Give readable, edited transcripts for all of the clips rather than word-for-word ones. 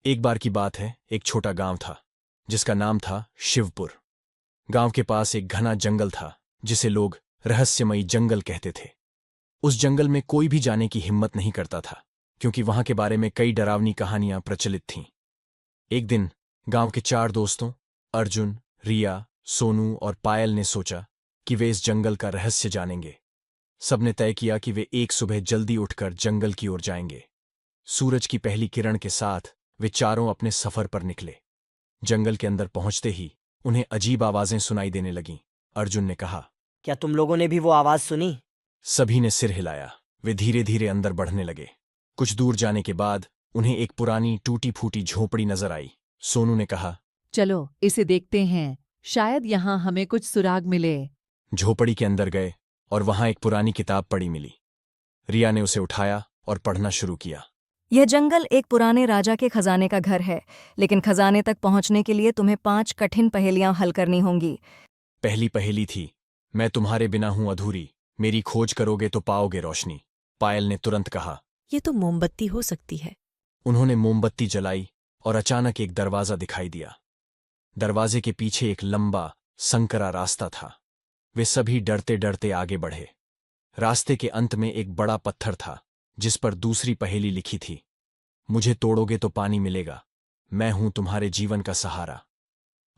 एक बार की बात है, एक छोटा गांव था जिसका नाम था शिवपुर। गांव के पास एक घना जंगल था जिसे लोग रहस्यमयी जंगल कहते थे। उस जंगल में कोई भी जाने की हिम्मत नहीं करता था क्योंकि वहां के बारे में कई डरावनी कहानियां प्रचलित थीं। एक दिन गांव के 4 दोस्तों अर्जुन, रिया, सोनू और पायल ने सोचा कि वे इस जंगल का रहस्य जानेंगे। सबने तय किया कि वे एक सुबह जल्दी उठकर जंगल की ओर जाएंगे। सूरज की पहली किरण के साथ वे चारों अपने सफर पर निकले। जंगल के अंदर पहुंचते ही उन्हें अजीब आवाजें सुनाई देने लगीं। अर्जुन ने कहा, क्या तुम लोगों ने भी वो आवाज सुनी? सभी ने सिर हिलाया। वे धीरे धीरे अंदर बढ़ने लगे। कुछ दूर जाने के बाद उन्हें एक पुरानी टूटी फूटी झोपड़ी नजर आई। सोनू ने कहा, चलो इसे देखते हैं, शायद यहाँ हमें कुछ सुराग मिले। झोपड़ी के अंदर गए और वहां एक पुरानी किताब पड़ी मिली। रिया ने उसे उठाया और पढ़ना शुरू किया। यह जंगल एक पुराने राजा के खजाने का घर है, लेकिन खजाने तक पहुंचने के लिए तुम्हें 5 कठिन पहेलियां हल करनी होंगी। पहली पहेली थी, मैं तुम्हारे बिना हूं अधूरी, मेरी खोज करोगे तो पाओगे रोशनी। पायल ने तुरंत कहा। ये तो मोमबत्ती हो सकती है। उन्होंने मोमबत्ती जलाई और अचानक एक दरवाजा दिखाई दिया। दरवाजे के पीछे एक लंबा संकरा रास्ता था। वे सभी डरते डरते आगे बढ़े। रास्ते के अंत में एक बड़ा पत्थर था जिस पर दूसरी पहेली लिखी थी, मुझे तोड़ोगे तो पानी मिलेगा, मैं हूं तुम्हारे जीवन का सहारा।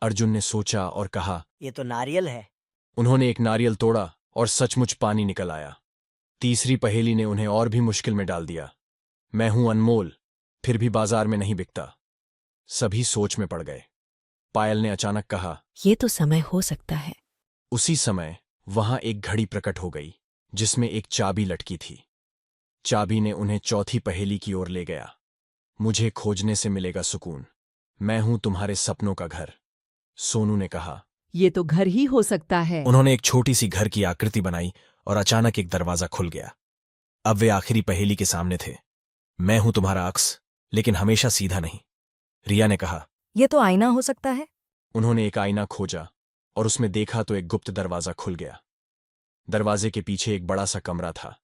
अर्जुन ने सोचा और कहा, ये तो नारियल है। उन्होंने एक नारियल तोड़ा और सचमुच पानी निकल आया। तीसरी पहेली ने उन्हें और भी मुश्किल में डाल दिया, मैं हूं अनमोल, फिर भी बाजार में नहीं बिकता। सभी सोच में पड़ गए। पायल ने अचानक कहा, ये तो समय हो सकता है। उसी समय वहां एक घड़ी प्रकट हो गई जिसमें एक चाबी लटकी थी। चाबी ने उन्हें चौथी पहेली की ओर ले गया, मुझे खोजने से मिलेगा सुकून, मैं हूं तुम्हारे सपनों का घर। सोनू ने कहा, ये तो घर ही हो सकता है। उन्होंने एक छोटी सी घर की आकृति बनाई और अचानक एक दरवाजा खुल गया। अब वे आखिरी पहेली के सामने थे, मैं हूं तुम्हारा अक्स, लेकिन हमेशा सीधा नहीं। रिया ने कहा, ये तो आईना हो सकता है। उन्होंने एक आईना खोजा और उसमें देखा तो एक गुप्त दरवाजा खुल गया। दरवाजे के पीछे एक बड़ा सा कमरा था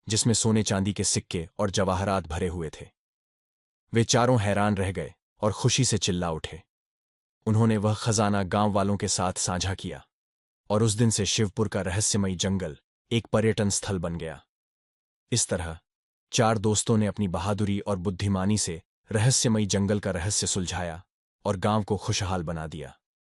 जिसमें सोने चांदी के सिक्के और जवाहरात भरे हुए थे। वे चारों हैरान रह गए और खुशी से चिल्ला उठे। उन्होंने वह खजाना गांव वालों के साथ साझा किया और उस दिन से शिवपुर का रहस्यमयी जंगल एक पर्यटन स्थल बन गया। इस तरह 4 दोस्तों ने अपनी बहादुरी और बुद्धिमानी से रहस्यमयी जंगल का रहस्य सुलझाया और गांव को खुशहाल बना दिया।